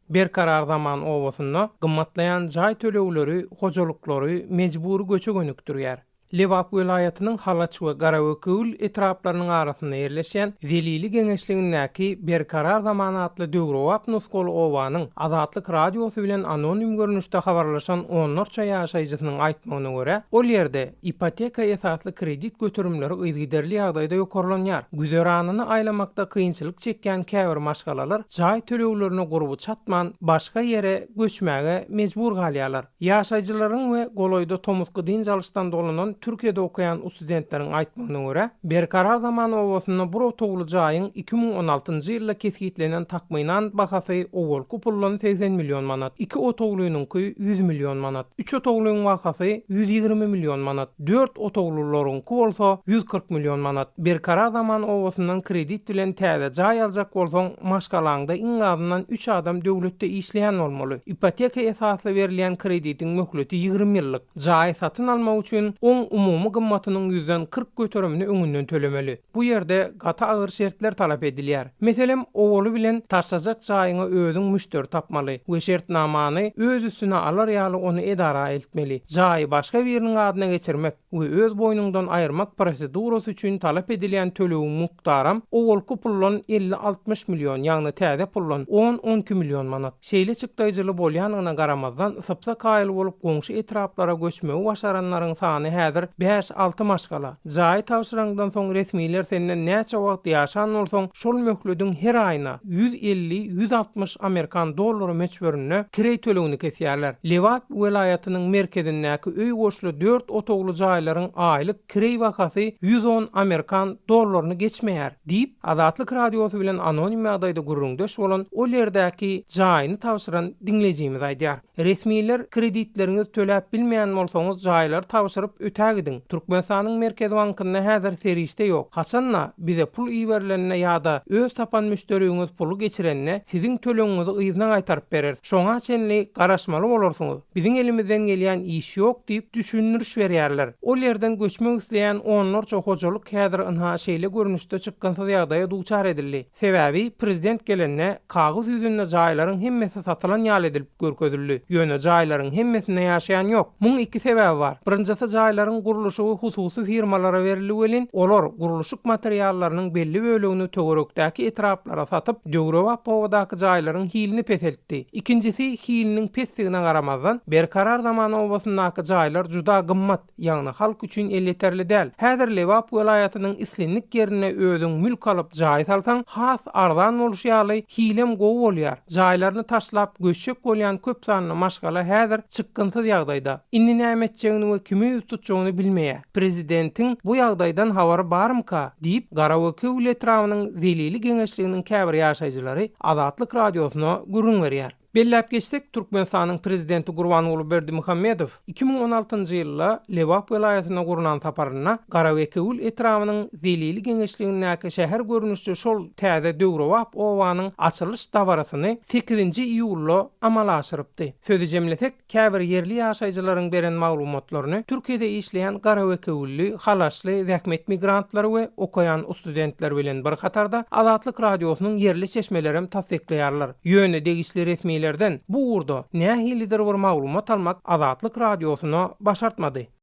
Berkarar zaman owasyna gymmatlayan jaý tölegleri, hojalyklary mejburi göçe gönükdirýär. Lewap welayatynyň Halaç we Garawökül etraplarynyň arasynda ýerleşen Zelili geňeşligindäki Berkarar zaman atly Döwrowap nuskul owanyň Azatlyk radiosy bilen anonim görnüşde habarlaşan onlarça ýaşaýjysynyň aýtmagyna görä, ol ýerde ipoteka esasly kredit götürümleri ýygyderli ýagdaýda ýokarlanýar. Güzeranyny aýlamakda kynçylyk çekýän käbir maşgalalar jaý töleglerini guruby çatman başga ýere göçmäge mejbur galýarlar. Ýaşaýjylaryň we goloýda tomusky din jalysdan dolanan Türkiýede okuyan studentleriň aýtmagyna görä, Berkarar zaman owasyna bir otogly jaýyň 2016-njy ýylda keskitlenen takmynan bahasy owol kupullan 80 million manat, 2 otoglynyňky 100 million manat, 3 otoglynyň bahasy 120 million manat, 4 otoglylaryňky bolsa 140 million manat. Berkarar zaman owasynyň kredit bilen täze jaý aljak bolsaň, maşgalaňda iň azyndan 3 adam döwletde işleýän bolmaly. Ipoteka esasly berilýän kreditiň möhleti 20 ýyllyk. Jaý satyn almak üçin umumy gymmatynyň 140 götürümini öňünden tölemeli. Bu ýerde gata agyr şertler talap edilýär. Meselem, owaly bilen taşajak jaýyňa özüň müşteri tapmaly we şertnamany öz üstüne alar ýaly onu edara etmeli. Jaý başga biriniň adyna geçirmek we öz boýnundan aýyrmak prosedurasy üçin talap edilýän tölegiň mukdaram owal kupullan 50-60 million, ýagny täze pullan 10-12 million manat. Şeýle çykdaýjyly bolýanyna garamazdan sypsa kaýyl bolup goňşy etraplara göçmegi başaranlaryň sany häzir 5-6 maşgala. Jaý tawşyrandan soň resmiler senden näçe wagt ýaşan bolsaň, şol möhlediň her aýyna 150-160 Amerikan dollary meçberine kire tölegini kesýärler. Lewap welayatynyň merkezindäki öý goşly 4 otogly jaýlaryň aýlyk kire wakasy 110 Amerikan dollaryny geçmeýär, diýip Azatlyk radiosy bilen anonim ýagdaýda gurrundeş bolan ol ýerdäki jaýyny tawşyran dinlejimiz aýdýar. Resmiler kreditleriniz töläp bilmeýän bolsaňyz jaýlar tawşyryp ötägidin. Türkmenistanyň Merkez Bankynda häzir serişde ýok. Haçanla bize pul iýerlerine ýa-da öz tapan müşteriňiz pulu geçirenine siziň tölegiňizi ýyzna gaýtaryp berer. Şoňa çenli garaşmaly bolarsyňyz. Biziň elimizden gelýän iş ýok diýip düşündiriş berýärler. Ol ýerden göçmek isleýän onlarça hojalyk häzir ynha şeýle görnüşde çykkansa ýagdaýa duçar edildi. Sebäbi prezident gelenne kagız ýüzünde jaýlaryň hemmesi satylan ýaly edilip görkezildi. Ýöne jaýlaryň hemmesinde ýaşaýan ýok. Muň iki sebäbi bar. Birinjisi jaýlaryň guruluşy hususy firmalara berilip welin, olar guruluşyk materiallarynyň belli bölegini töwerekdäki etraplara satyp, Döwrowap owadaky jaýlaryň hilini peseltdi. İkincisi, hiliniň pesligine garamazdan Berkarar zaman owasyndaky jaýlar juda gymmat, ýagny halk üçin elleterli däl. Häzir Lewap welayatynyň islenlik ýerine özüň mülk alyp jaý salsaň, has arzan bolýaly hilem gowy bolýar. Jaýlaryny taşlap göçek bolýan köp sanly maşgala häzir çykgynsyz ýagdaýda. Inni näme etjegini we kimi tutjagyny bilmeýär. Prezidentiň bu ýagdaýdan habary barmyka diýip Garawökül etrawynyň Zelili geňeşliginiň käbir ýaşaýjylary Azatlyk radiosyna gurrun berýär. Belläp geçsek, Türkmenistanyň prezidenti Gurbanuly Berdimuhammedow 2016-njy ýylda Lewap welayatyna gurulan saparyna Garawökül etrawynyň Zelili geňeşligindäki şäher görnüşçi şol täze Döwrowap owanyň açylyş dabarasyny 8-nji iýulda amala aşyrypdy. Sözü jemlesek, käbir yerli ýaşaýjylaryň beren maglumatlaryny Türkiýede işleýän Garawökülli, Halaşly, zähmet migrantlary we okuyan studentler bilen bir hatarda Azatlyk radiosynyň yerli çeşmelerim tasdikleýärler. Ýöne degişli resmi bu urda nähilidir bir maglumat almak Azatlyk radiosuna başartmady.